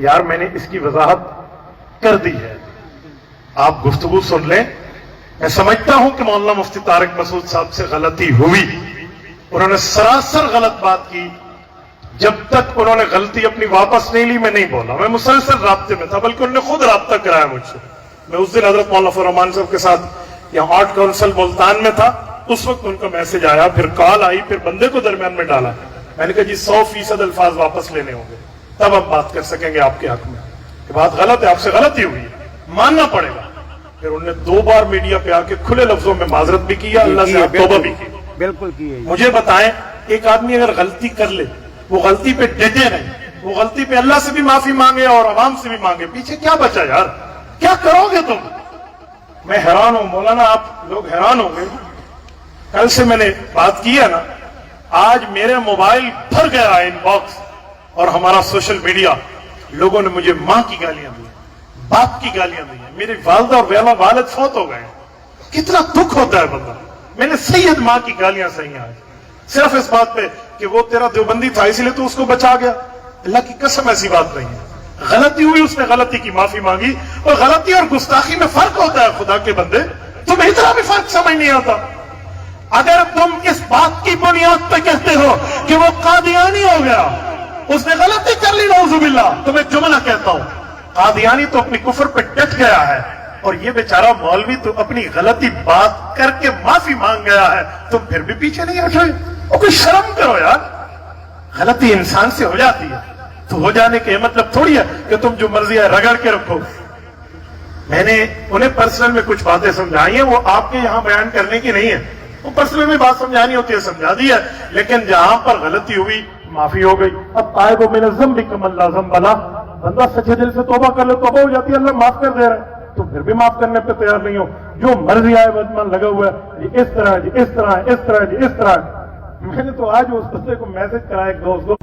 یار میں نے اس کی وضاحت کر دی ہے، آپ گفتگو سن لیں. میں سمجھتا ہوں کہ مولانا مفتی طارق مسعود صاحب سے غلطی ہوئی، انہوں نے سراسر غلط بات کی. جب تک انہوں نے غلطی اپنی واپس نہیں لی میں نہیں بولا. میں مسلسل رابطے میں تھا، بلکہ انہوں نے خود رابطہ کرایا مجھ سے. میں اس دن حضرت مولانا فضل الرحمان صاحب کے ساتھ یہاں آرٹ کونسل ملتان میں تھا، اس وقت ان کا میسج آیا، پھر کال آئی، پھر بندے کو درمیان میں ڈالا. میں نے کہا جی 100% الفاظ واپس لینے ہوں گے تب ہم بات کر سکیں گے آپ کے حق میں کہ بات غلط ہے، آپ سے غلطی ہوئی ہے، ماننا پڑے گا. پھر انہوں نے 2 بار میڈیا پہ آ کے کھلے لفظوں میں معذرت بھی کیا، اللہ سے توبہ بھی کی. بالکل کی. مجھے بتائیں ایک آدمی اگر غلطی کر لے، وہ غلطی پہ ڈٹے نہیں، وہ غلطی پہ اللہ سے بھی معافی مانگے اور عوام سے بھی مانگے، پیچھے کیا بچا یار؟ کیا کرو گے تم؟ میں حیران ہوں مولانا، آپ لوگ حیران ہوں گے. کل سے میں نے بات کی ہے نا، آج میرے موبائل بھر گیا ان باکس اور ہمارا سوشل میڈیا. لوگوں نے مجھے ماں کی گالیاں دی، باپ کی گالیاں دی ہیں، میری والدہ اور والد فوت ہو گئے. کتنا دکھ ہوتا ہے بندہ. میں نے سید ماں کی گالیاں سہی ہیں آج، صرف اس بات پہ کہ وہ تیرا دیوبندی تھا اسی لیے تو اس کو بچا گیا. اللہ کی قسم ایسی بات نہیں ہے. غلطی ہوئی، اس نے غلطی کی معافی مانگی. اور غلطی اور گستاخی میں فرق ہوتا ہے خدا کے بندے، تمہیں اتنا بھی فرق سمجھ نہیں آتا. اگر تم اس بات کی بنیاد پہ کہتے ہو کہ وہ قادیانی ہو گیا، اس نے غلطی کر لی نعوذ باللہ، تو میں جملہ کہتا ہوں قادیانی تو اپنی کفر پہ ڈٹ گیا ہے، اور یہ بیچارہ مولوی تو اپنی غلطی بات کر کے معافی مانگ گیا ہے، تم پھر بھی پیچھے نہیں ہٹ رہے. اور کوئی شرم کرو یار. غلطی انسان سے ہو جاتی ہے تو ہو جانے کے مطلب تھوڑی ہے کہ تم جو مرضی ہے رگڑ کے رکھو. میں نے انہیں پرسنل میں کچھ باتیں سمجھائی ہیں، وہ آپ کے یہاں بیان کرنے کی نہیں ہے. وہ پرسنل میں بات سمجھانی ہوتی ہے سمجھا دی ہے، لیکن جہاں پر غلطی ہوئی معافی ہو گئی. اب تائب من الذنب کمن لا ذنب لہ، بندہ سچے دل سے توبہ کر لے توبہ ہو جاتی ہے، اللہ معاف کر دے رہا ہے. تو پھر بھی معاف کرنے پہ تیار نہیں ہو، جو مرضی آئے بدمان لگا ہوا ہے، جی اس طرح ہے، جی اس طرح ہے، اس طرح ہے، جی اس طرح ہے. میں نے تو آج اس بندے کو میسج کرا ایک دوست کو